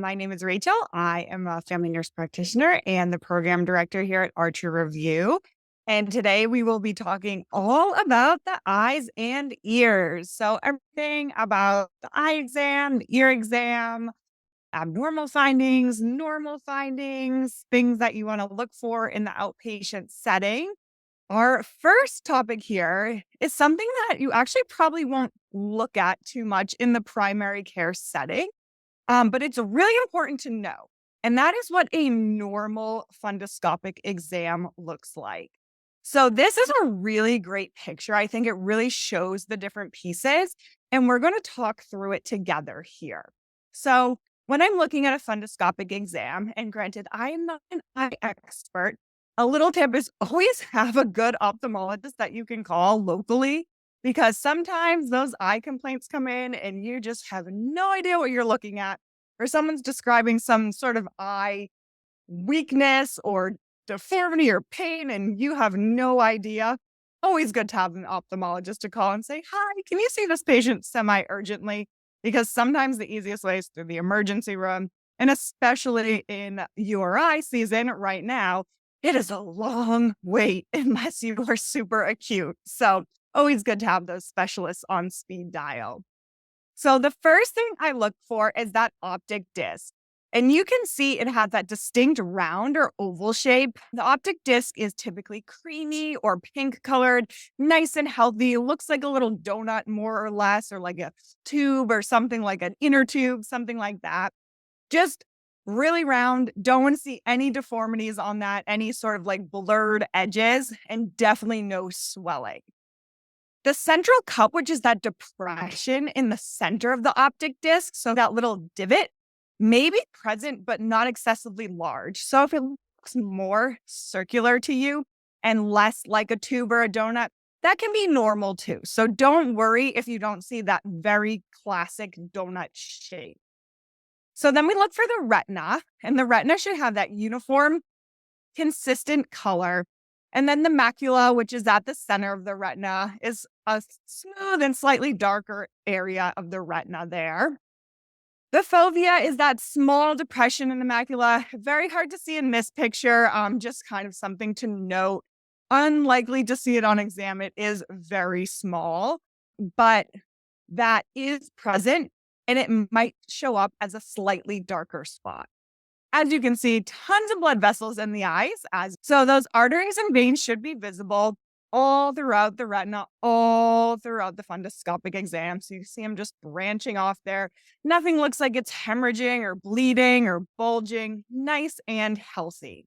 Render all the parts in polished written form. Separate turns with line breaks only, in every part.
My name is Rachel. I am a family nurse practitioner and the program director here at Archer Review. And today we will be talking all about the eyes and ears. So everything about the eye exam, the ear exam, abnormal findings, normal findings, things that you want to look for in the outpatient setting. Our first topic here is something that you actually probably won't look at too much in the primary care setting. But it's really important to know, and that is what a normal fundoscopic exam looks like. So this is a really great picture. I think it really shows the different pieces, and we're going to talk through it together here. So when I'm looking at a fundoscopic exam, and granted, I am not an eye expert, a little tip is always have a good ophthalmologist that you can call locally, because sometimes those eye complaints come in and you just have no idea what you're looking at, or someone's describing some sort of eye weakness or deformity or pain and you have no idea. Always good to have an ophthalmologist to call and say, "Hi, can you see this patient semi-urgently?" Because sometimes the easiest way is through the emergency room. And especially in URI season right now, it is a long wait unless you are super acute. So always good to have those specialists on speed dial. So the first thing I look for is that optic disc. And you can see it has that distinct round or oval shape. The optic disc is typically creamy or pink colored, nice and healthy. It looks like a little donut, more or less, or like a tube or something like an inner tube, something like that. Just really round. Don't want to see any deformities on that, any sort of like blurred edges, and definitely no swelling. The central cup, which is that depression in the center of the optic disc, so that little divot, may be present but not excessively large. So if it looks more circular to you and less like a tube or a donut, that can be normal too. So don't worry if you don't see that very classic donut shape. So then we look for the retina, and the retina should have that uniform, consistent color. And then the macula, which is at the center of the retina, is a smooth and slightly darker area of the retina there. The fovea is that small depression in the macula. Very hard to see in this picture, just kind of something to note. Unlikely to see it on exam. It is very small, but that is present, and it might show up as a slightly darker spot. As you can see, tons of blood vessels in the eyes. So those arteries and veins should be visible all throughout the retina, all throughout the fundoscopic exam. So you see them just branching off there. Nothing looks like it's hemorrhaging or bleeding or bulging. Nice and healthy.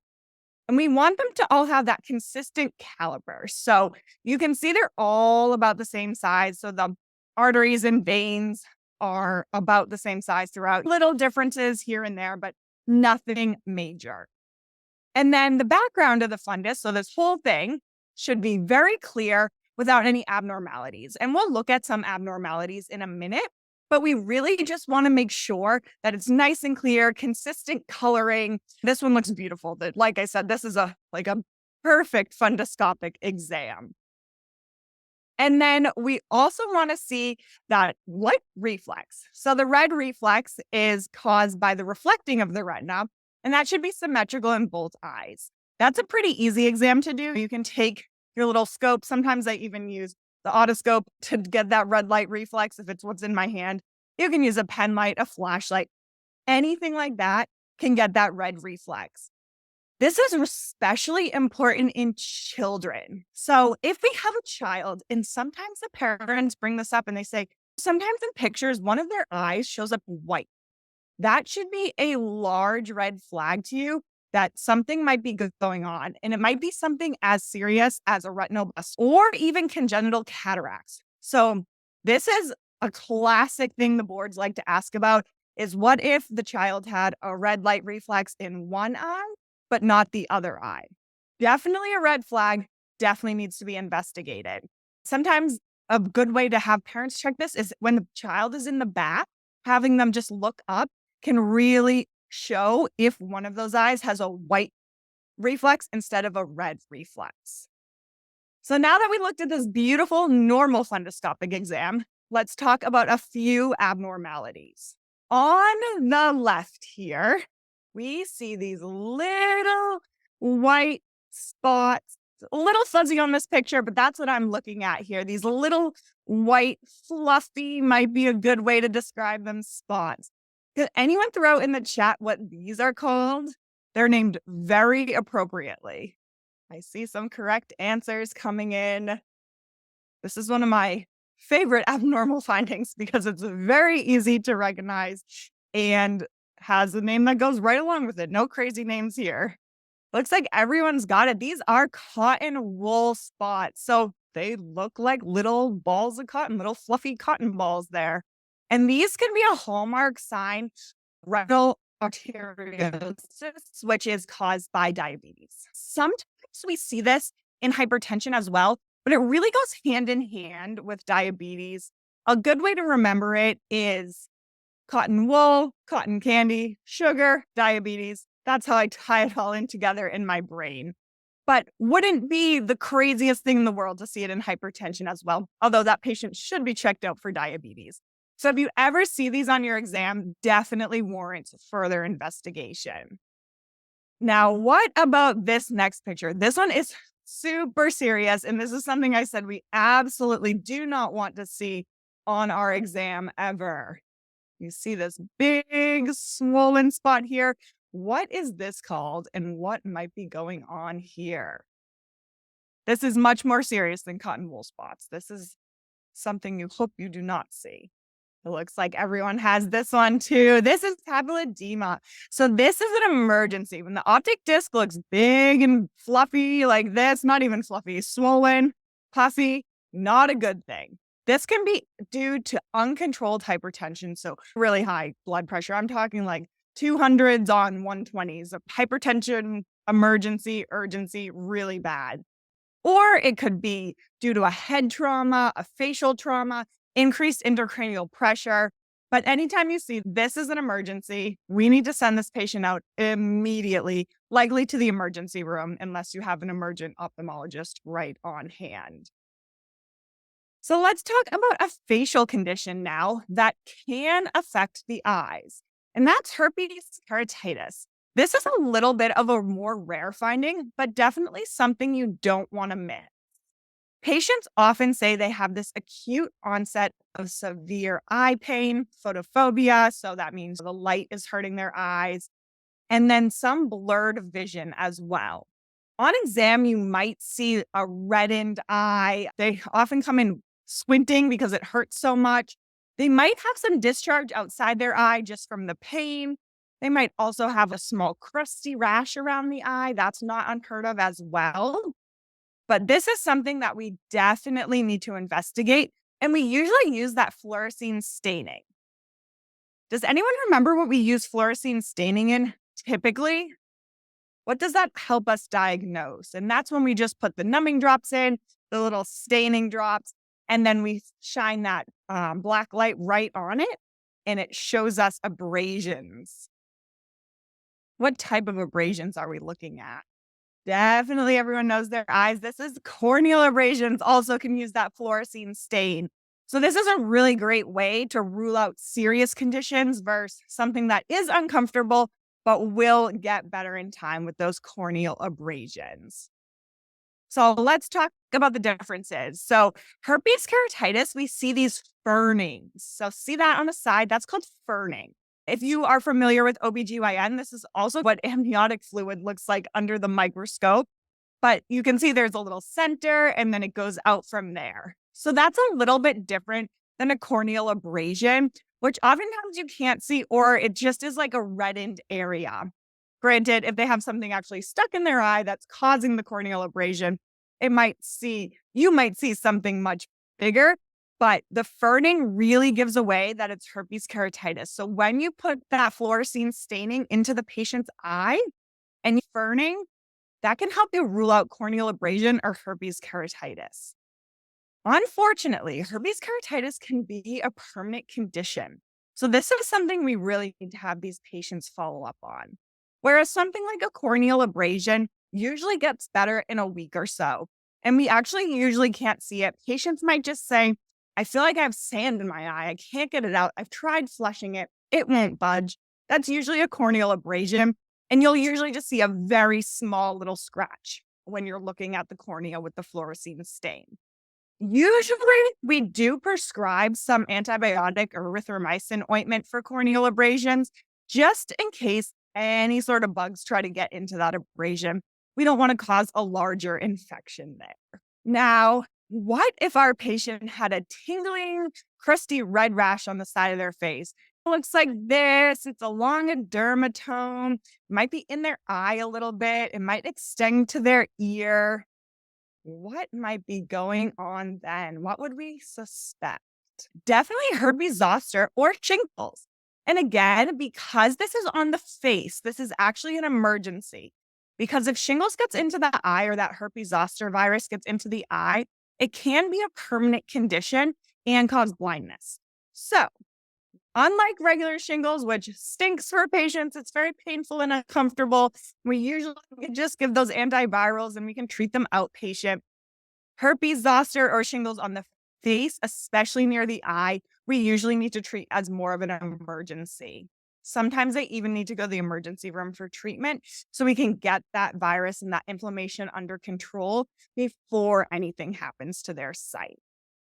And we want them to all have that consistent caliber. So you can see they're all about the same size. So the arteries and veins are about the same size throughout. Little differences here and there, but nothing major. And then the background of the fundus, so this whole thing should be very clear without any abnormalities. And we'll look at some abnormalities in a minute, but we really just want to make sure that it's nice and clear, consistent coloring. This one looks beautiful. Like I said, this is a perfect fundoscopic exam. And then we also want to see that light reflex. So the red reflex is caused by the reflecting of the retina, and that should be symmetrical in both eyes. That's a pretty easy exam to do. You can take your little scope. Sometimes I even use the otoscope to get that red light reflex if it's what's in my hand. You can use a pen light, a flashlight, anything like that can get that red reflex. This is especially important in children. So if we have a child, and sometimes the parents bring this up and they say, sometimes in pictures, one of their eyes shows up white. That should be a large red flag to you that something might be going on. And it might be something as serious as a retinoblastic or even congenital cataracts. So this is a classic thing the boards like to ask about is what if the child had a red light reflex in one eye, but not the other eye? Definitely a red flag, definitely needs to be investigated. Sometimes a good way to have parents check this is when the child is in the bath, having them just look up can really show if one of those eyes has a white reflex instead of a red reflex. So now that we looked at this beautiful normal fundoscopic exam, let's talk about a few abnormalities. On the left here, we see these little white spots, a little fuzzy on this picture, but that's what I'm looking at here. These little white, fluffy, might be a good way to describe them, spots. Could anyone throw in the chat what these are called? They're named very appropriately. I see some correct answers coming in. This is one of my favorite abnormal findings because it's very easy to recognize and has a name that goes right along with it. No crazy names here. Looks like everyone's got it. These are cotton wool spots. So they look like little balls of cotton, little fluffy cotton balls there. And these can be a hallmark sign of retinal arteriosis, which is caused by diabetes. Sometimes we see this in hypertension as well, but it really goes hand in hand with diabetes. A good way to remember it is cotton wool, cotton candy, sugar, diabetes. That's how I tie it all in together in my brain. But wouldn't be the craziest thing in the world to see it in hypertension as well, although that patient should be checked out for diabetes. So if you ever see these on your exam, definitely warrants further investigation. Now, what about this next picture? This one is super serious, and this is something I said we absolutely do not want to see on our exam ever. You see this big swollen spot here. What is this called, and what might be going on here? This is much more serious than cotton wool spots. This is something you hope you do not see. It looks like everyone has this one too. This is papilledema. So this is an emergency. When the optic disc looks big and fluffy like this, not even fluffy, swollen, puffy, not a good thing. This can be due to uncontrolled hypertension, so really high blood pressure. I'm talking like 200s on 120s of hypertension, emergency, urgency, really bad. Or it could be due to a head trauma, a facial trauma, increased intracranial pressure. But anytime you see this is an emergency, we need to send this patient out immediately, likely to the emergency room, unless you have an emergent ophthalmologist right on hand. So let's talk about a facial condition now that can affect the eyes, and that's herpes keratitis. This is a little bit of a more rare finding, but definitely something you don't want to miss. Patients often say they have this acute onset of severe eye pain, photophobia, so that means the light is hurting their eyes, and then some blurred vision as well. On exam, you might see a reddened eye. They often come in squinting because it hurts so much. They might have some discharge outside their eye just from the pain. They might also have a small crusty rash around the eye. That's not unheard of as well. But this is something that we definitely need to investigate, and we usually use that fluorescein staining. Does anyone remember what we use fluorescein staining in typically? What does that help us diagnose? And that's when we just put the numbing drops in, the little staining drops, and then we shine that black light right on it, and it shows us abrasions. What type of abrasions are we looking at? Definitely everyone knows their eyes. This is corneal abrasions, also can use that fluorescein stain. So this is a really great way to rule out serious conditions versus something that is uncomfortable, but will get better in time with those corneal abrasions. So let's talk about the differences. So herpes keratitis, we see these furnings. So see that on the side, that's called furning. If you are familiar with OBGYN, this is also what amniotic fluid looks like under the microscope. But you can see there's a little center and then it goes out from there. So that's a little bit different than a corneal abrasion, which oftentimes you can't see, or it just is like a reddened area. Granted, if they have something actually stuck in their eye that's causing the corneal abrasion, you might see something much bigger. But the furning really gives away that it's herpes keratitis. So when you put that fluorescein staining into the patient's eye and furning, that can help you rule out corneal abrasion or herpes keratitis. Unfortunately, herpes keratitis can be a permanent condition. So this is something we really need to have these patients follow up on. Whereas something like a corneal abrasion usually gets better in a week or so. And we actually usually can't see it. Patients might just say, I feel like I have sand in my eye. I can't get it out. I've tried flushing it. it won't budge. That's usually a corneal abrasion. And you'll usually just see a very small little scratch when you're looking at the cornea with the fluorescein stain. Usually, we do prescribe some antibiotic erythromycin ointment for corneal abrasions, just in case any sort of bugs try to get into that abrasion. We don't want to cause a larger infection there. Now, what if our patient had a tingling, crusty red rash on the side of their face? It looks like this. It's along a dermatome. It might be in their eye a little bit. It might extend to their ear. What might be going on then? What would we suspect? Definitely herpes zoster or shingles. And again, because this is on the face, this is actually an emergency. Because if shingles gets into the eye or that herpes zoster virus gets into the eye, it can be a permanent condition and cause blindness. So, unlike regular shingles, which stinks for patients, it's very painful and uncomfortable. We usually just give those antivirals and we can treat them outpatient. Herpes zoster or shingles on the face, especially near the eye, we usually need to treat as more of an emergency. Sometimes they even need to go to the emergency room for treatment so we can get that virus and that inflammation under control before anything happens to their sight.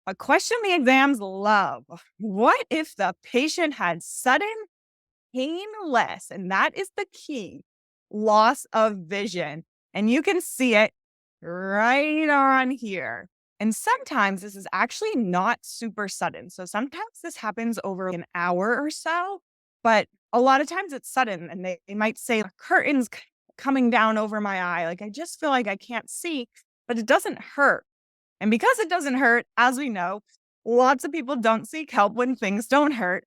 A question the exams love. What if the patient had sudden painless, and that is the key, loss of vision? And you can see it right on here. And sometimes this is actually not super sudden. So sometimes this happens over an hour or so, but a lot of times it's sudden and they might say curtains coming down over my eye. Like I just feel like I can't see, but it doesn't hurt. And because it doesn't hurt, as we know, lots of people don't seek help when things don't hurt.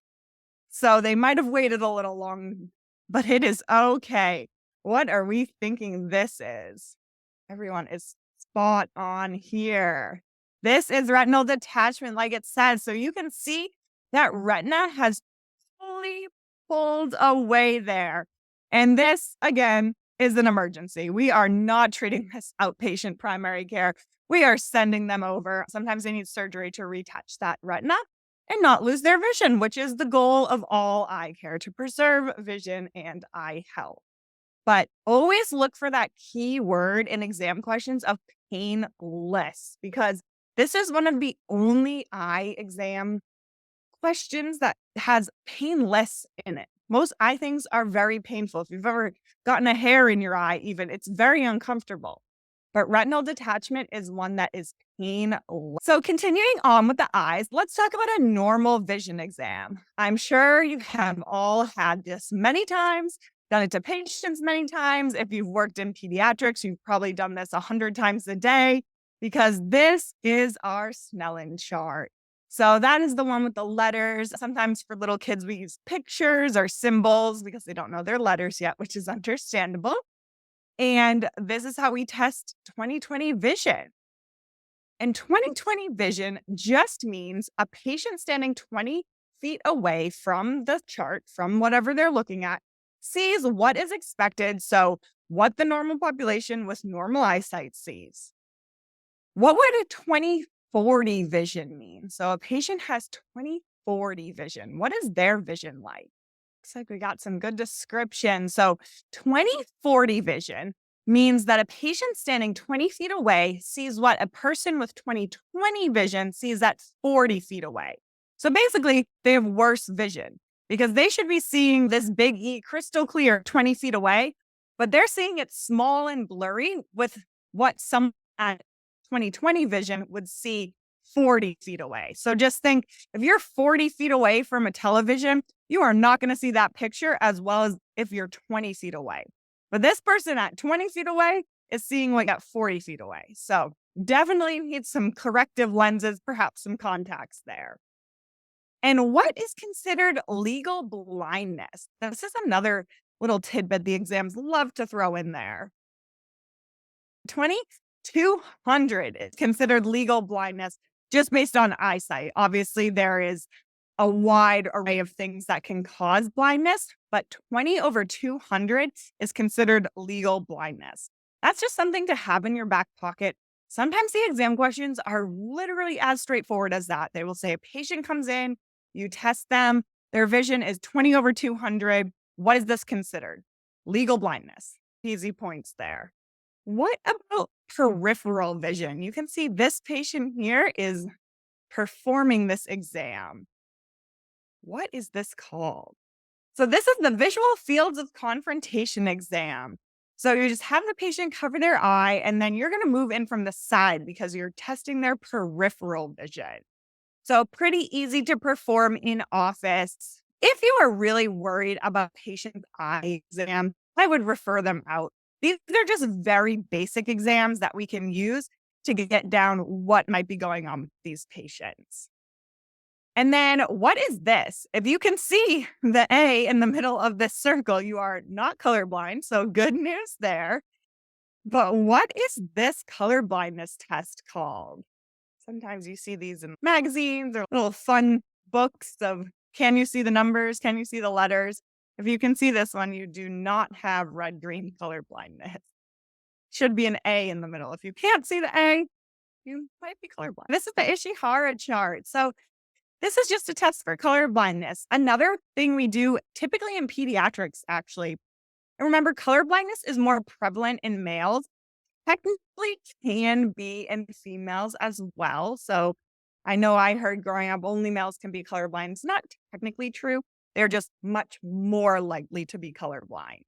So they might have waited a little long, but it is okay. What are we thinking this is? Everyone is spot on here. This is retinal detachment, like it says. So you can see that retina has fully pulled away there. And this, again, is an emergency. We are not treating this outpatient primary care. We are sending them over. Sometimes they need surgery to retouch that retina and not lose their vision, which is the goal of all eye care, to preserve vision and eye health. But always look for that key word in exam questions of painless, because this is one of the only eye exam questions that has painless in it. Most eye things are very painful. If you've ever gotten a hair in your eye, even, it's very uncomfortable. But retinal detachment is one that is painless. So continuing on with the eyes, let's talk about a normal vision exam. I'm sure you have all had this many times, done it to patients many times. If you've worked in pediatrics, you've probably done this 100 times a day, because this is our Snellen chart. So that is the one with the letters. Sometimes for little kids, we use pictures or symbols because they don't know their letters yet, which is understandable. And this is how we test 20/20 vision. And 20/20 vision just means a patient standing 20 feet away from the chart, from whatever they're looking at, sees what is expected. So what the normal population with normal eyesight sees. What would a 20/40 vision mean? So a patient has 20/40 vision. What is their vision like? Looks like we got some good description. So 20/40 vision means that a patient standing 20 feet away sees what a person with 20/20 vision sees at 40 feet away. So basically, they have worse vision because they should be seeing this big E crystal clear 20 feet away, but they're seeing it small and blurry with what some at 20/20 vision would see 40 feet away. So just think, if you're 40 feet away from a television, you are not going to see that picture as well as if you're 20 feet away. But this person at 20 feet away is seeing like at 40 feet away. So definitely need some corrective lenses, perhaps some contacts there. And what is considered legal blindness? This is another little tidbit the exams love to throw in there. 200 is considered legal blindness just based on eyesight. Obviously, there is a wide array of things that can cause blindness, but 20/200 is considered legal blindness. That's just something to have in your back pocket. Sometimes the exam questions are literally as straightforward as that. They will say a patient comes in, you test them, Their vision is 20 over 200. What is this considered? Legal blindness. Easy points there. What about peripheral vision? You can see this patient here is performing this exam. What is this called? So this is the visual fields of confrontation exam. So you just have the patient cover their eye, and then you're going to move in from the side because you're testing their peripheral vision. So pretty easy to perform in office. If you are really worried about patient eye exam, I would refer them out. These are just very basic exams that we can use to get down what might be going on with these patients. And then what is this? If you can see the A in the middle of this circle, you are not colorblind. So good news there. But what is this color blindness test called? Sometimes you see these in magazines or little fun books of, can you see the numbers? Can you see the letters? If you can see this one, you do not have red-green color blindness. Should be an A in the middle. If you can't see the A, you might be colorblind. This is the Ishihara chart. So this is just a test for color blindness. Another thing we do typically in pediatrics, actually, and remember, color blindness is more prevalent in males, technically can be in females as well. So I know I heard growing up only males can be colorblind. It's not technically true. They're just much more likely to be colorblind.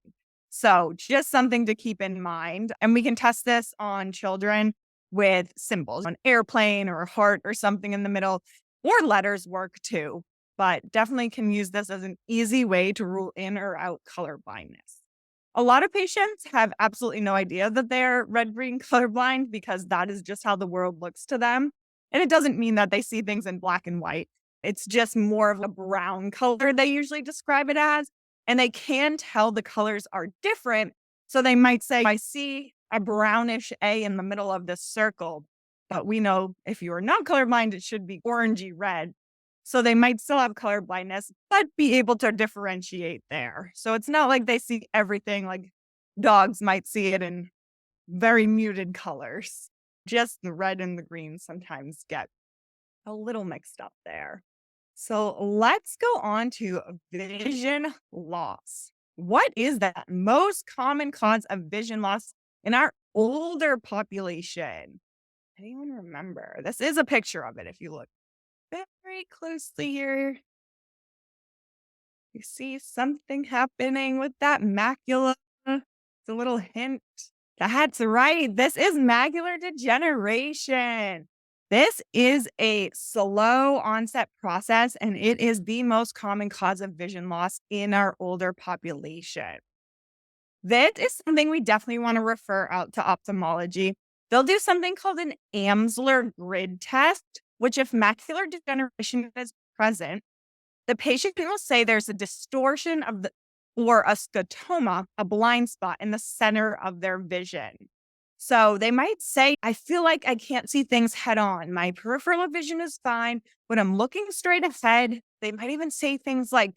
So just something to keep in mind. And we can test this on children with symbols, an airplane or a heart or something in the middle, or letters work too. But definitely can use this as an easy way to rule in or out color blindness. A lot of patients have absolutely no idea that they're red-green colorblind because that is just how the world looks to them. And it doesn't mean that they see things in black and white. It's just more of a brown color they usually describe it as. And they can tell the colors are different. So they might say, I see a brownish A in the middle of this circle. But we know if you are not colorblind, it should be orangey red. So they might still have color blindness, but be able to differentiate there. So it's not like they see everything like dogs might see it in very muted colors. Just the red and the green sometimes get a little mixed up there. So let's go on to vision loss. What is that most common cause of vision loss in our older population? Anyone remember? This is a picture of it if you look very closely here. You see something happening with that macula. It's a little hint. That's right. This is macular degeneration. This is a slow onset process, and it is the most common cause of vision loss in our older population. That is something we definitely want to refer out to ophthalmology. They'll do something called an Amsler grid test, which if macular degeneration is present, the patient will say there's a distortion of the or a scotoma, a blind spot in the center of their vision. So they might say, I feel like I can't see things head on. My peripheral vision is fine, but I'm looking straight ahead. They might even say things like,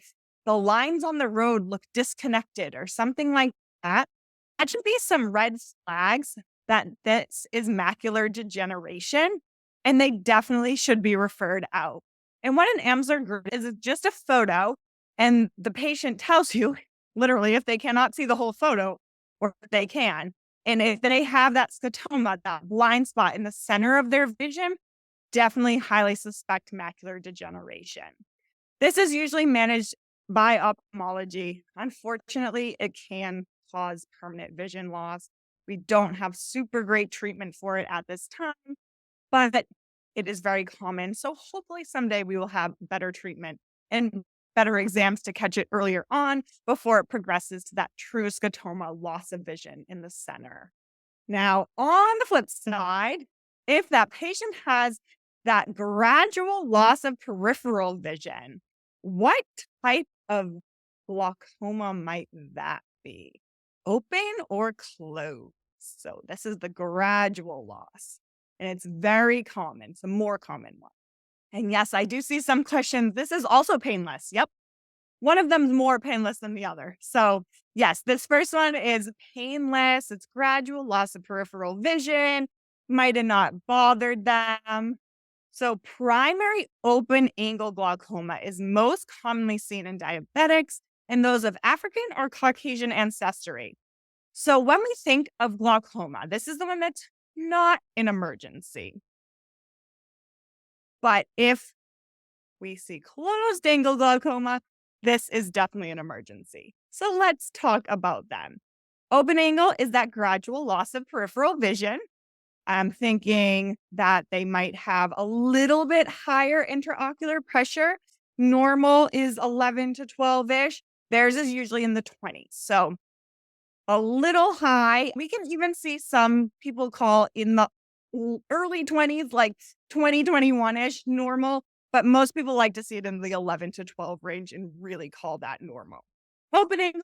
the lines on the road look disconnected or something like that. That should be some red flags that this is macular degeneration, and they definitely should be referred out. And what an Amsler grid is just a photo, and the patient tells you, literally, if they cannot see the whole photo, or if they can. And if they have that scotoma, that blind spot in the center of their vision, definitely highly suspect macular degeneration. This is usually managed by ophthalmology. Unfortunately, it can cause permanent vision loss. We don't have super great treatment for it at this time, but it is very common. So hopefully someday we will have better treatment and better exams to catch it earlier on before it progresses to that true scotoma loss of vision in the center. Now, on the flip side, if that patient has that gradual loss of peripheral vision, what type of glaucoma might that be? Open or closed? So this is the gradual loss, and it's very common. It's a more common one. And yes, I do see some questions. This is also painless. Yep. One of them is more painless than the other. So yes, this first one is painless. It's gradual loss of peripheral vision. Might have not bothered them. So, primary open angle glaucoma is most commonly seen in diabetics and those of African or Caucasian ancestry. So, when we think of glaucoma, this is the one that's not an emergency. But if we see closed angle glaucoma, this is definitely an emergency. So, let's talk about them. Open angle is that gradual loss of peripheral vision. I'm thinking that they might have a little bit higher intraocular pressure. Normal is 11 to 12 ish. Theirs is usually in the 20s. So a little high. We can even see some people call in the early 20s, like 2021 ish normal. But most people like to see it in the 11 to 12 range and really call that normal. Opening,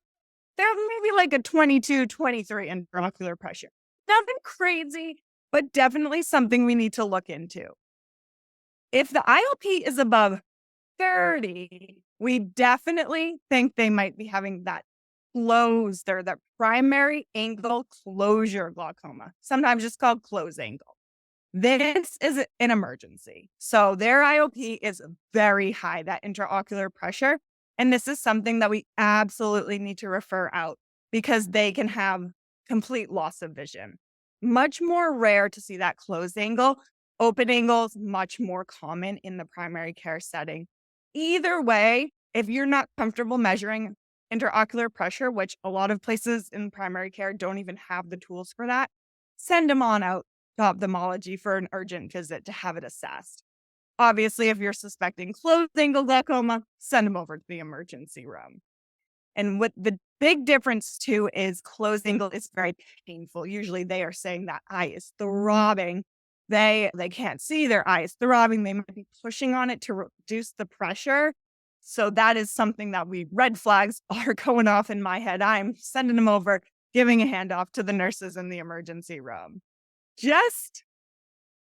they're maybe like a 22, 23 intraocular pressure. Nothing crazy, but definitely something we need to look into. If the IOP is above 30, we definitely think they might be having that closed or the primary angle closure glaucoma, sometimes just called closed angle. This is an emergency. So their IOP is very high, that intraocular pressure. And this is something that we absolutely need to refer out because they can have complete loss of vision. Much more rare to see that closed angle. Open angles, much more common in the primary care setting. Either way, if you're not comfortable measuring intraocular pressure, which a lot of places in primary care don't even have the tools for that, send them on out to ophthalmology for an urgent visit to have it assessed. Obviously, if you're suspecting closed angle glaucoma, send them over to the emergency room. And what the big difference too is closed angle is very painful. Usually they are saying that eye is throbbing. They can't see, their eye is throbbing. They might be pushing on it to reduce the pressure. So that is something that red flags are going off in my head. I'm sending them over, giving a handoff to the nurses in the emergency room. Just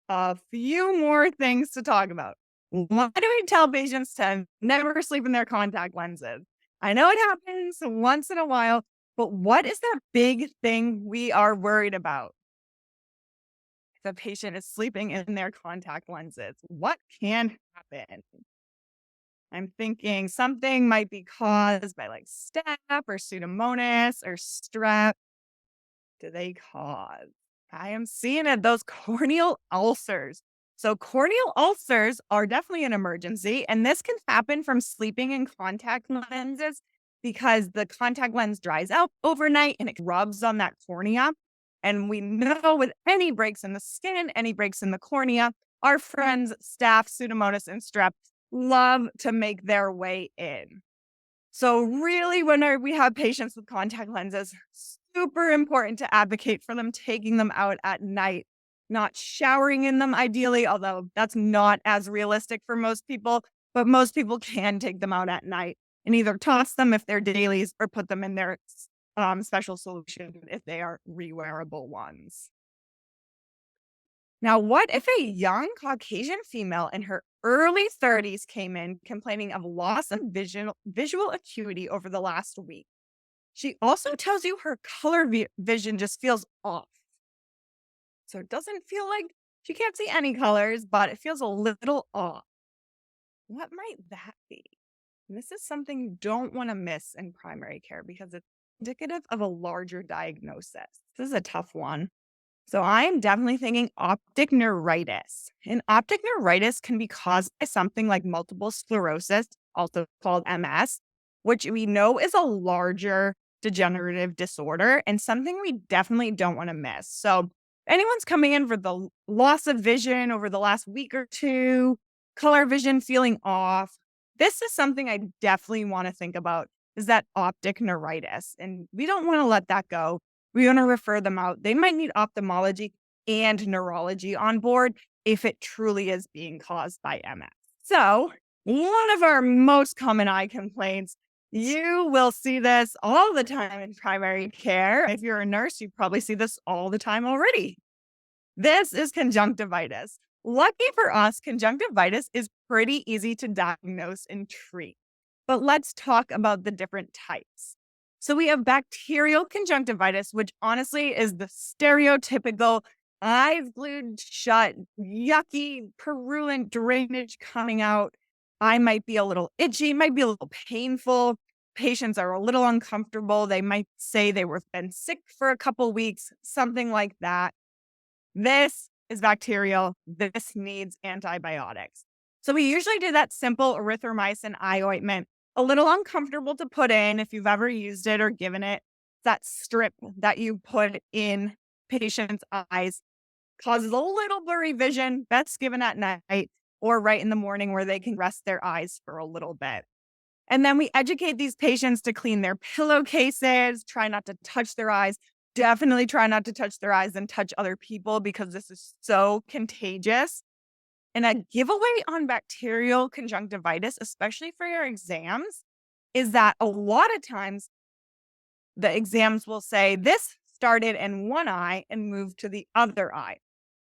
a few more things to talk about. Why do we tell patients to never sleep in their contact lenses? I know it happens once in a while, but what is that big thing we are worried about? If a patient is sleeping in their contact lenses, what can happen? I'm thinking something might be caused by like staph or pseudomonas or strep. Do they cause? I am seeing it, those corneal ulcers. So corneal ulcers are definitely an emergency, and this can happen from sleeping in contact lenses because the contact lens dries out overnight and it rubs on that cornea. And we know with any breaks in the skin, any breaks in the cornea, our friends, staph, pseudomonas, and strep love to make their way in. So really, when we have patients with contact lenses, super important to advocate for them taking them out at night, not showering in them ideally, although that's not as realistic for most people, but most people can take them out at night and either toss them if they're dailies or put them in their special solution if they are rewearable ones. Now, what if a young Caucasian female in her early 30s came in complaining of loss of visual acuity over the last week? She also tells you her color vision just feels off. So it doesn't feel like she can't see any colors, but it feels a little off. What might that be? And this is something you don't want to miss in primary care because it's indicative of a larger diagnosis. This is a tough one. So I'm definitely thinking optic neuritis. And optic neuritis can be caused by something like multiple sclerosis, also called MS, which we know is a larger degenerative disorder and something we definitely don't want to miss. So if anyone's coming in for the loss of vision over the last week or two, color vision feeling off, this is something I definitely want to think about is that optic neuritis. And we don't want to let that go. We want to refer them out. They might need ophthalmology and neurology on board if it truly is being caused by MS. So, one of our most common eye complaints, you will see this all the time in primary care. If you're a nurse, you probably see this all the time already. This is conjunctivitis. Lucky for us, conjunctivitis is pretty easy to diagnose and treat. But let's talk about the different types. So we have bacterial conjunctivitis, which honestly is the stereotypical eyes glued shut, yucky, purulent drainage coming out. Eye might be a little itchy, might be a little painful. Patients are a little uncomfortable. They might say they were been sick for a couple weeks, something like that. This is bacterial. This needs antibiotics. So we usually do that simple erythromycin eye ointment. A little uncomfortable to put in if you've ever used it or given it. That strip that you put in patients' eyes causes a little blurry vision. Best given at night or right in the morning where they can rest their eyes for a little bit. And then we educate these patients to clean their pillowcases, try not to touch their eyes. Definitely try not to touch their eyes and touch other people because this is so contagious. And a giveaway on bacterial conjunctivitis, especially for your exams, is that a lot of times the exams will say this started in one eye and moved to the other eye.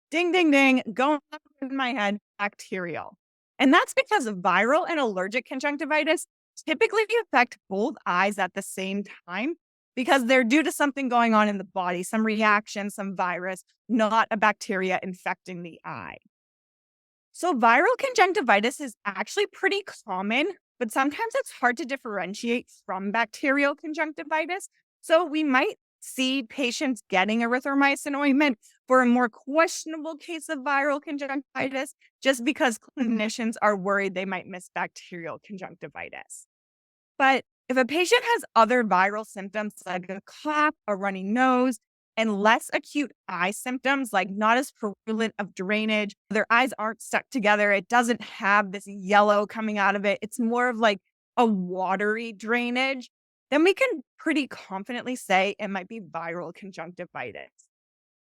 Ding, ding, ding, going up in my head, bacterial. And that's because of viral and allergic conjunctivitis typically affect both eyes at the same time because they're due to something going on in the body, some reaction, some virus, not a bacteria infecting the eye. So viral conjunctivitis is actually pretty common, but sometimes it's hard to differentiate from bacterial conjunctivitis. So we might see patients getting erythromycin ointment for a more questionable case of viral conjunctivitis, just because clinicians are worried they might miss bacterial conjunctivitis. But if a patient has other viral symptoms like a cough, a runny nose, and less acute eye symptoms, like not as purulent of drainage, their eyes aren't stuck together, it doesn't have this yellow coming out of it, it's more of like a watery drainage, then we can pretty confidently say it might be viral conjunctivitis.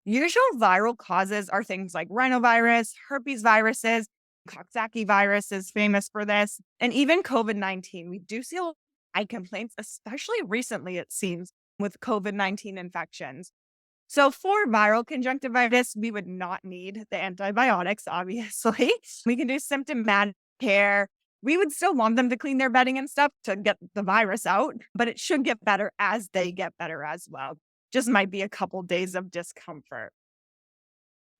Usual viral causes are things like rhinovirus, herpes viruses, Coxsackie virus is famous for this, and even COVID-19. We do see a lot of eye complaints, especially recently, it seems, with COVID-19 infections. So for viral conjunctivitis, we would not need the antibiotics, obviously. We can do symptomatic care. We would still want them to clean their bedding and stuff to get the virus out, but it should get better as they get better as well. Just might be a couple days of discomfort.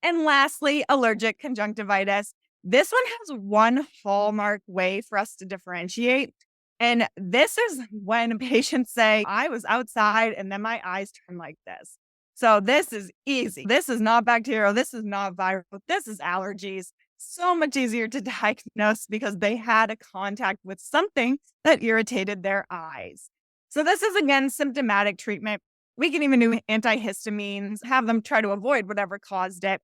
And lastly, allergic conjunctivitis. This one has one hallmark way for us to differentiate. And this is when patients say, I was outside and then my eyes turned like this. So this is easy. This is not bacterial. This is not viral. This is allergies. So much easier to diagnose because they had a contact with something that irritated their eyes. So this is again symptomatic treatment. We can even do antihistamines, have them try to avoid whatever caused it.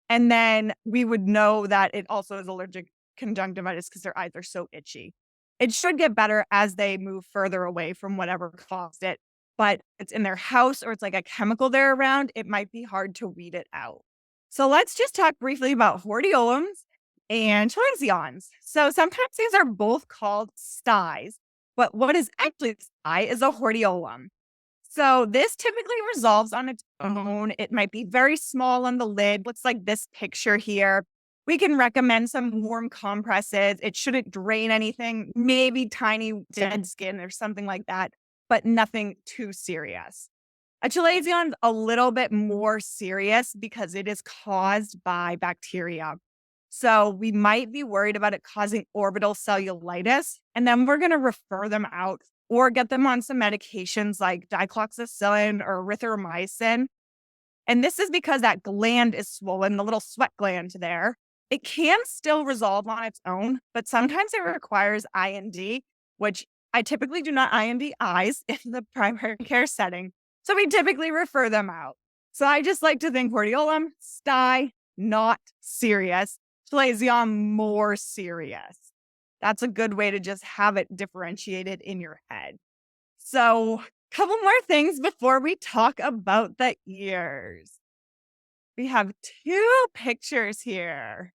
And then we would know that it also is allergic conjunctivitis because their eyes are so itchy. It should get better as they move further away from whatever caused it, but it's in their house or it's like a chemical they're around, it might be hard to weed it out. So let's just talk briefly about hordeolums and chalazions. So sometimes these are both called styes, but what is actually a stye is a hordeolum. So this typically resolves on its own. It might be very small on the lid. Looks like this picture here. We can recommend some warm compresses. It shouldn't drain anything, maybe tiny dead skin or something like that, but nothing too serious. A chalazion is a little bit more serious because it is caused by bacteria. So we might be worried about it causing orbital cellulitis, and then we're going to refer them out or get them on some medications like dicloxacillin or erythromycin. And this is because that gland is swollen, the little sweat gland there. It can still resolve on its own, but sometimes it requires IND, which I typically do not IND eyes in the primary care setting. So we typically refer them out. So I just like to think hordeolum, stye, not serious, chalazion, more serious. That's a good way to just have it differentiated in your head. So, a couple more things before we talk about the ears. We have two pictures here.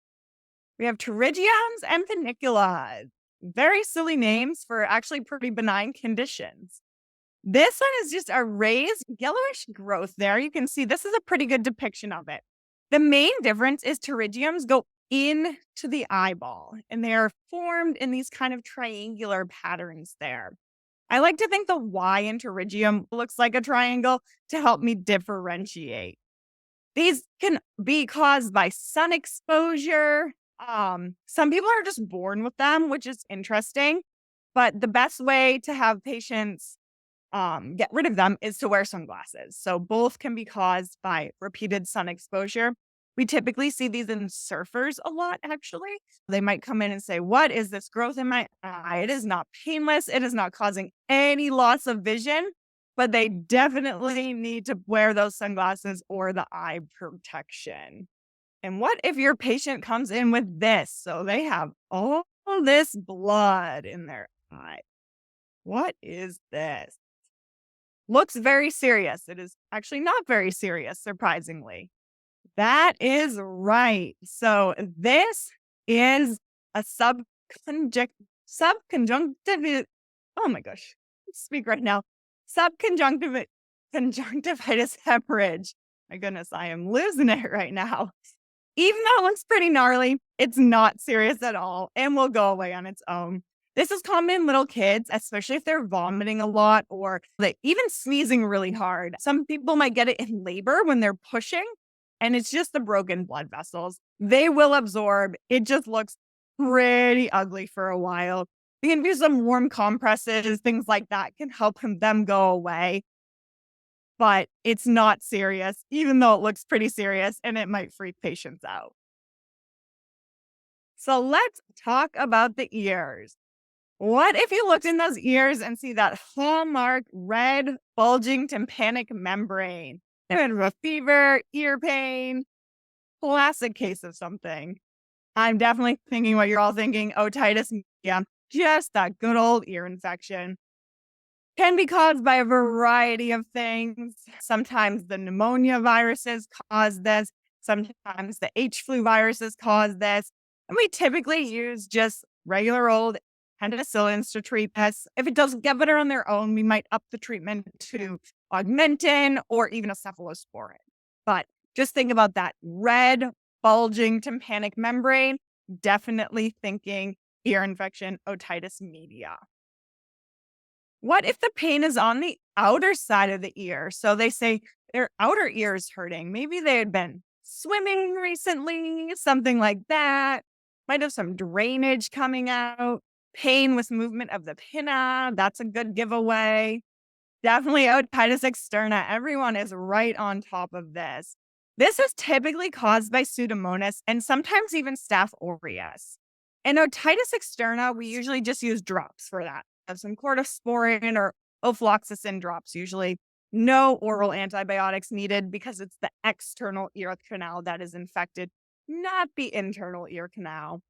We have pterygiums and paniculas. Very silly names for actually pretty benign conditions. This one is just a raised yellowish growth there. You can see this is a pretty good depiction of it. The main difference is pterygiums go into the eyeball and they are formed in these kind of triangular patterns there. I like to think the Y in pterygium looks like a triangle to help me differentiate. These can be caused by sun exposure. Some people are just born with them, which is interesting. But the best way to have patients get rid of them is to wear sunglasses. So both can be caused by repeated sun exposure. We typically see these in surfers a lot, actually. They might come in and say, "What is this growth in my eye? It is not painless. It is not causing any loss of vision." But they definitely need to wear those sunglasses or the eye protection. And what if your patient comes in with this? So they have all this blood in their eye. What is this? Looks very serious. It is actually not very serious, surprisingly. That is right. So this is a subconjunctive. Oh my gosh, speak right now. Conjunctivitis hemorrhage. My goodness, I am losing it right now. Even though it looks pretty gnarly, it's not serious at all and will go away on its own. This is common in little kids, especially if they're vomiting a lot or like even sneezing really hard. Some people might get it in labor when they're pushing, and it's just the broken blood vessels. They will absorb. It just looks pretty ugly for a while. We can do some warm compresses, things like that can help them go away. But it's not serious, even though it looks pretty serious and it might freak patients out. So let's talk about the ears. What if you looked in those ears and see that hallmark red bulging tympanic membrane? Bit of a fever, ear pain, classic case of something. I'm definitely thinking what you're all thinking, otitis media, just that good old ear infection. Can be caused by a variety of things. Sometimes the pneumonia viruses cause this. Sometimes the H flu viruses cause this. And we typically use just regular old penicillins to treat this. If it doesn't get better on their own, we might up the treatment to augmentin or even a cephalosporin. But just think about that red, bulging tympanic membrane. Definitely thinking ear infection, otitis media. What if the pain is on the outer side of the ear? So they say their outer ear is hurting. Maybe they had been swimming recently, something like that. Might have some drainage coming out. Pain with movement of the pinna. That's a good giveaway. Definitely otitis externa. Everyone is right on top of this. This is typically caused by Pseudomonas and sometimes even Staph aureus. In otitis externa, we usually just use drops for that. Have some corticosporin or ofloxacin drops usually. No oral antibiotics needed because it's the external ear canal that is infected, not the internal ear canal.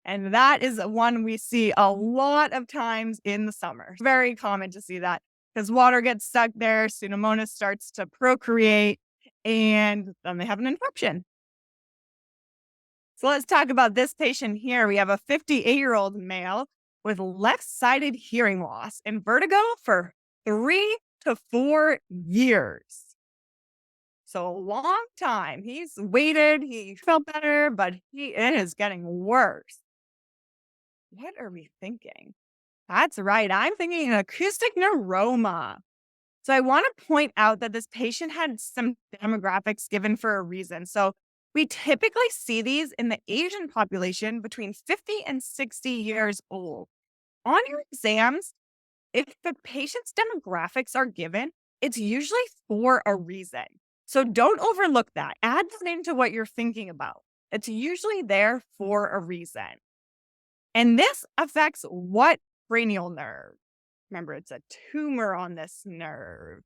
And that is one we see a lot of times in the summer. Very common to see that because water gets stuck there, Pseudomonas starts to procreate, and then they have an infection. So let's talk about this patient here. We have a 58-year-old male with left-sided hearing loss and vertigo for 3 to 4 years. So a long time. He's waited, he felt better, but it is getting worse. What are we thinking? That's right. I'm thinking an acoustic neuroma. So I want to point out that this patient had some demographics given for a reason. So we typically see these in the Asian population between 50 and 60 years old. On your exams, if the patient's demographics are given, it's usually for a reason. So don't overlook that. Add that into what you're thinking about. It's usually there for a reason. And this affects what cranial nerve? Remember, it's a tumor on this nerve.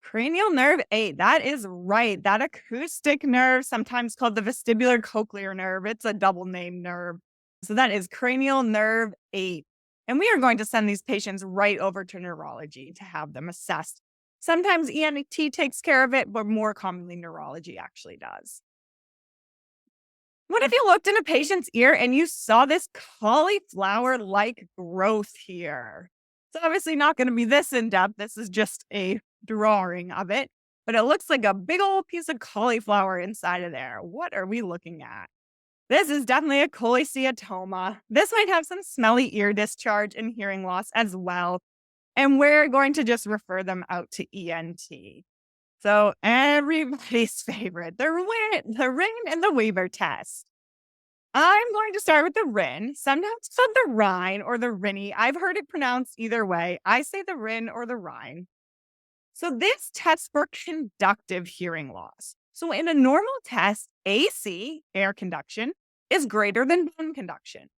Cranial nerve 8. That is right. That acoustic nerve, sometimes called the vestibular cochlear nerve. It's a double name nerve. So that is cranial nerve 8. And we are going to send these patients right over to neurology to have them assessed. Sometimes ENT takes care of it, but more commonly neurology actually does. What if you looked in a patient's ear and you saw this cauliflower-like growth here? It's obviously not going to be this in-depth. This is just a drawing of it, but it looks like a big old piece of cauliflower inside of there. What are we looking at? This is definitely a cholesteatoma. This might have some smelly ear discharge and hearing loss as well. And we're going to just refer them out to ENT. So everybody's favorite, the Rin and the Weber test. I'm going to start with the Rin, sometimes called the Rhine or the Rinny. I've heard it pronounced either way. I say the Rin or the Rhine. So this tests for conductive hearing loss. So in a normal test, AC, air conduction, is greater than bone conduction.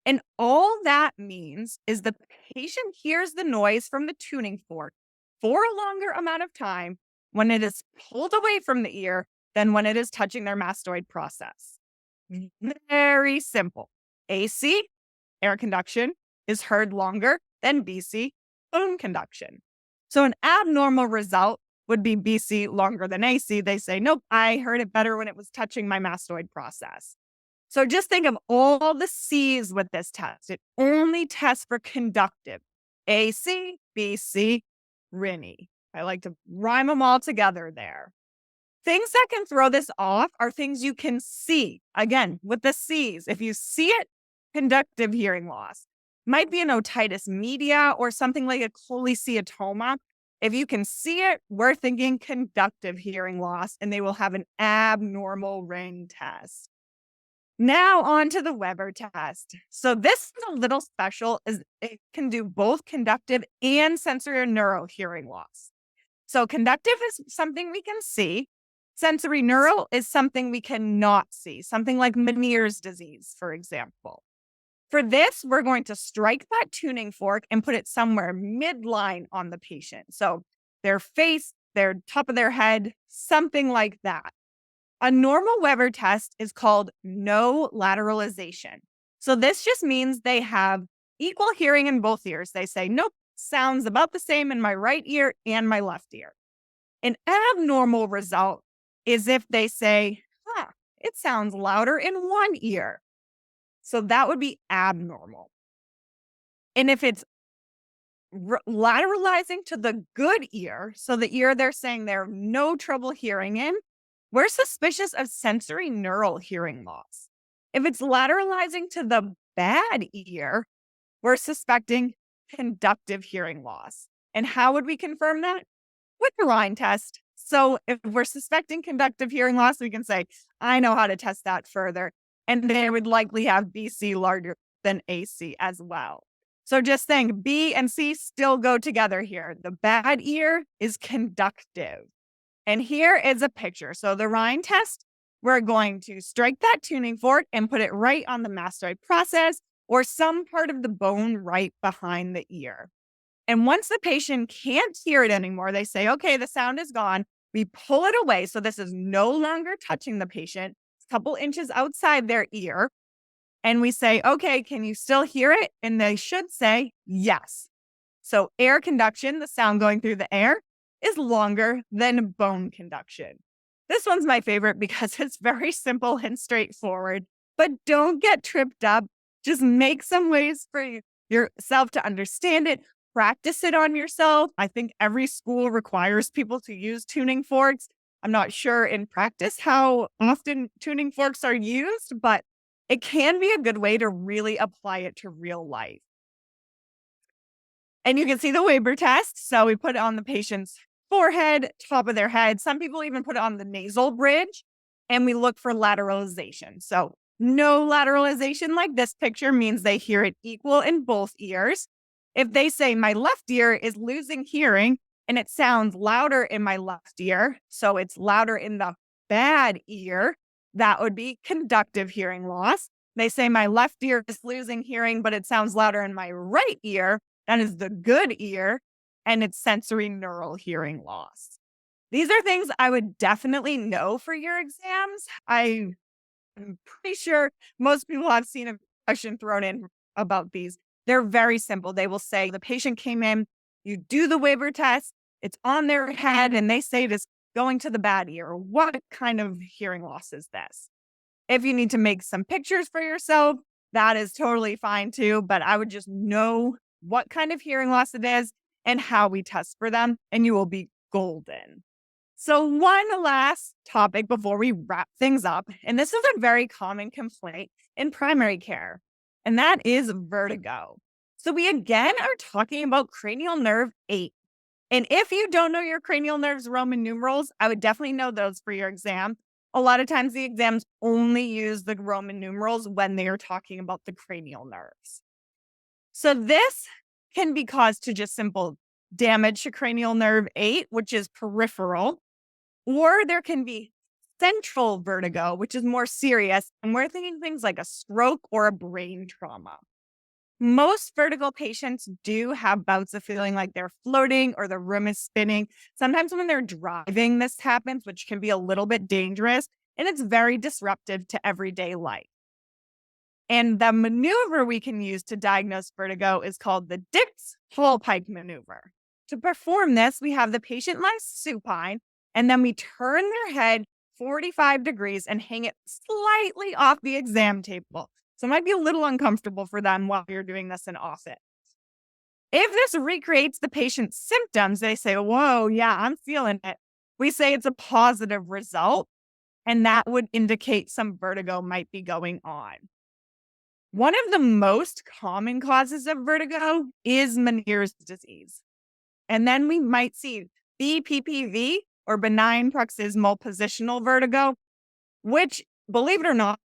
And all that means is the patient hears the noise from the tuning fork for a longer amount of time when it is pulled away from the ear than when it is touching their mastoid process. Very simple. AC, air conduction, is heard longer than BC, bone conduction. So an abnormal result would be BC longer than AC. They say, nope, I heard it better when it was touching my mastoid process. So just think of all the C's with this test. It only tests for conductive. AC, BC, RINI. I like to rhyme them all together there. Things that can throw this off are things you can see. Again, with the C's, if you see it, conductive hearing loss. Might be an otitis media or something like a cholesteatoma. If you can see it, we're thinking conductive hearing loss, and they will have an abnormal ring test. Now on to the Weber test. So this is a little special, as it can do both conductive and sensory neural hearing loss. So conductive is something we can see. Sensory neural is something we cannot see, something like Meniere's disease, for example. For this, we're going to strike that tuning fork and put it somewhere midline on the patient. So their face, their top of their head, something like that. A normal Weber test is called no lateralization. So this just means they have equal hearing in both ears. They say, nope, sounds about the same in my right ear and my left ear. An abnormal result is if they say, it sounds louder in one ear. So that would be abnormal. And if it's lateralizing to the good ear, so the ear they're saying they have no trouble hearing in, we're suspicious of sensory neural hearing loss. If it's lateralizing to the bad ear, we're suspecting conductive hearing loss. And how would we confirm that? With the Rhine test. So if we're suspecting conductive hearing loss, we can say, I know how to test that further. And they would likely have BC larger than AC as well. So just think, B and C still go together here. The bad ear is conductive. And here is a picture. So the Rhine test, we're going to strike that tuning fork and put it right on the mastoid process or some part of the bone right behind the ear. And once the patient can't hear it anymore, they say, okay, the sound is gone. We pull it away. So this is no longer touching the patient. It's a couple inches outside their ear. And we say, okay, can you still hear it? And they should say yes. So air conduction, the sound going through the air, is longer than bone conduction. This one's my favorite because it's very simple and straightforward, but don't get tripped up. Just make some ways for yourself to understand it. Practice it on yourself. I think every school requires people to use tuning forks. I'm not sure in practice how often tuning forks are used, but it can be a good way to really apply it to real life. And you can see the Weber test. So we put it on the patient's forehead, top of their head. Some people even put it on the nasal bridge, and we look for lateralization. So no lateralization like this picture means they hear it equal in both ears. If they say my left ear is losing hearing and it sounds louder in my left ear, so it's louder in the bad ear, that would be conductive hearing loss. They say my left ear is losing hearing, but it sounds louder in my right ear. That is the good ear, and it's sensory neural hearing loss. These are things I would definitely know for your exams. I'm pretty sure most people have seen a question thrown in about these. They're very simple. They will say the patient came in, you do the Weber test, it's on their head, and they say it is going to the bad ear. What kind of hearing loss is this? If you need to make some pictures for yourself, that is totally fine too, but I would just know what kind of hearing loss it is and how we test for them, and you will be golden. So one last topic before we wrap things up, and this is a very common complaint in primary care, and that is vertigo. So we again are talking about cranial nerve 8. And if you don't know your cranial nerves Roman numerals, I would definitely know those for your exam. A lot of times the exams only use the Roman numerals when they are talking about the cranial nerves. So this can be caused to just simple damage to cranial nerve 8, which is peripheral, or there can be central vertigo, which is more serious, and we're thinking things like a stroke or a brain trauma. Most vertigo patients do have bouts of feeling like they're floating or the room is spinning. Sometimes when they're driving, this happens, which can be a little bit dangerous, and it's very disruptive to everyday life. And the maneuver we can use to diagnose vertigo is called the Dix-Hallpike maneuver. To perform this, we have the patient lie supine, and then we turn their head 45 degrees and hang it slightly off the exam table. So it might be a little uncomfortable for them while you're doing this in office. If this recreates the patient's symptoms, they say, whoa, yeah, I'm feeling it. We say it's a positive result, and that would indicate some vertigo might be going on. One of the most common causes of vertigo is Meniere's disease. And then we might see BPPV, or benign paroxysmal positional vertigo, which, believe it or not,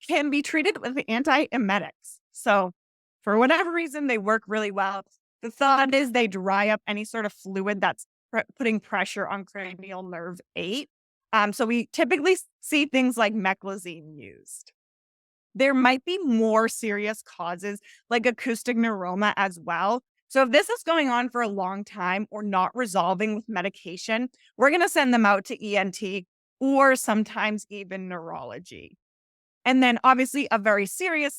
can be treated with antiemetics. So, for whatever reason, they work really well. The thought is they dry up any sort of fluid that's putting pressure on cranial nerve 8. So, we typically see things like meclizine used. There might be more serious causes like acoustic neuroma as well. So if this is going on for a long time or not resolving with medication, we're going to send them out to ENT or sometimes even neurology. And then obviously a very serious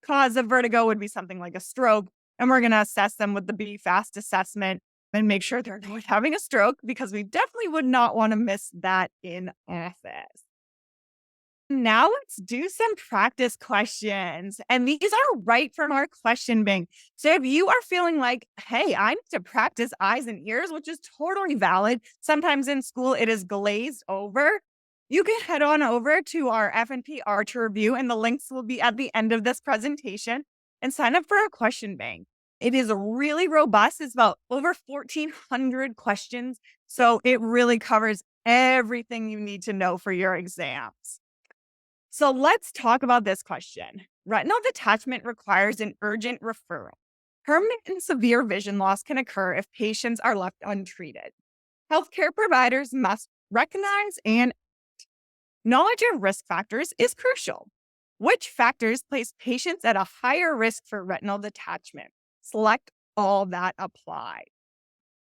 cause of vertigo would be something like a stroke. And we're going to assess them with the Be Fast assessment and make sure they're not having a stroke, because we definitely would not want to miss that in office. Now let's do some practice questions. And these are right from our question bank. So if you are feeling like, hey, I need to practice eyes and ears, which is totally valid. Sometimes in school it is glazed over. You can head on over to our FNP Archer review, and the links will be at the end of this presentation, and sign up for our question bank. It is really robust. It's about over 1,400 questions. So it really covers everything you need to know for your exams. So let's talk about this question. Retinal detachment requires an urgent referral. Permanent and severe vision loss can occur if patients are left untreated. Healthcare providers must recognize and knowledge of risk factors is crucial. Which factors place patients at a higher risk for retinal detachment? Select all that apply.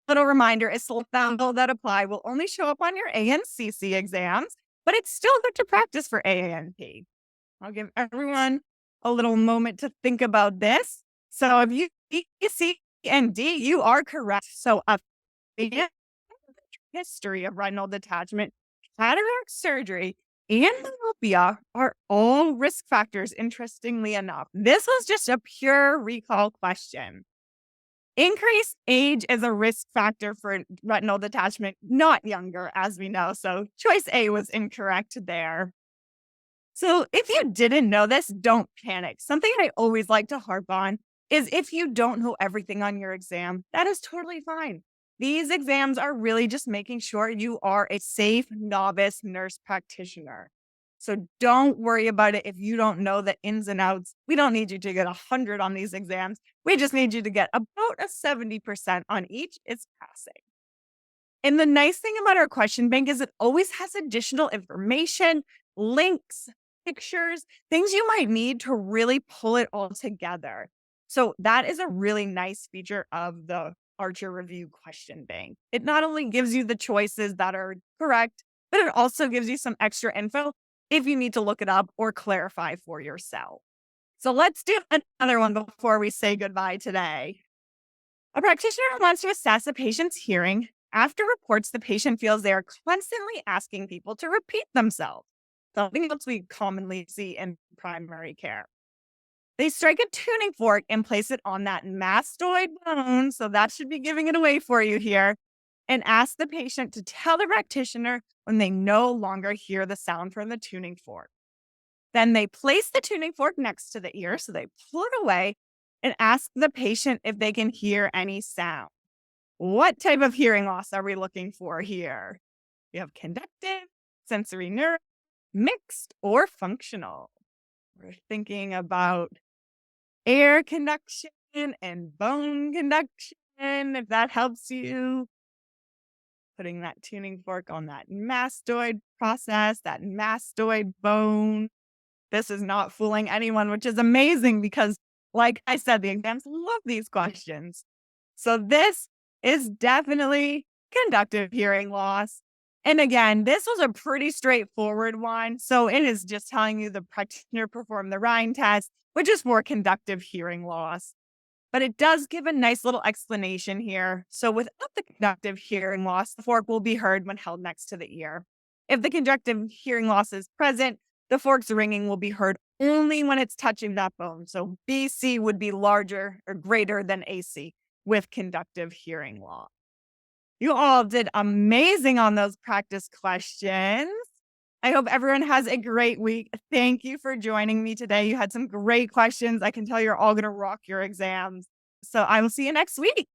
Little reminder is select all that apply will only show up on your ANCC exams, but it's still good to practice for AANP. I'll give everyone a little moment to think about this. So if you B, C, and D, you are correct. So a history of retinal detachment, cataract surgery, and myopia are all risk factors, interestingly enough. This was just a pure recall question. Increased age is a risk factor for retinal detachment, not younger, as we know. So choice A was incorrect there. So if you didn't know this, don't panic. Something I always like to harp on is if you don't know everything on your exam, that is totally fine. These exams are really just making sure you are a safe novice nurse practitioner. So don't worry about it if you don't know the ins and outs. We don't need you to get 100 on these exams. We just need you to get about a 70% on each. It's passing. And the nice thing about our question bank is it always has additional information, links, pictures, things you might need to really pull it all together. So that is a really nice feature of the Archer Review question bank. It not only gives you the choices that are correct, but it also gives you some extra info if you need to look it up or clarify for yourself. So let's do another one before we say goodbye today. A practitioner wants to assess a patient's hearing after reports the patient feels they are constantly asking people to repeat themselves, something else we commonly see in primary care. They strike a tuning fork and place it on that mastoid bone, so that should be giving it away for you here, and ask the patient to tell the practitioner when they no longer hear the sound from the tuning fork. Then they place the tuning fork next to the ear, so they pull it away and ask the patient if they can hear any sound. What type of hearing loss are we looking for here? We have conductive, sensory nerve, mixed, or functional. We're thinking about air conduction and bone conduction, if that helps you. Putting that tuning fork on that mastoid process, that mastoid bone. This is not fooling anyone, which is amazing because, like I said, the exams love these questions. So this is definitely conductive hearing loss. And again, this was a pretty straightforward one. So it is just telling you the practitioner performed the Rhine test, which is for conductive hearing loss. But it does give a nice little explanation here. So without the conductive hearing loss, the fork will be heard when held next to the ear. If the conductive hearing loss is present, the fork's ringing will be heard only when it's touching that bone. So BC would be larger or greater than AC with conductive hearing loss. You all did amazing on those practice questions. I hope everyone has a great week. Thank you for joining me today. You had some great questions. I can tell you're all going to rock your exams. So I will see you next week.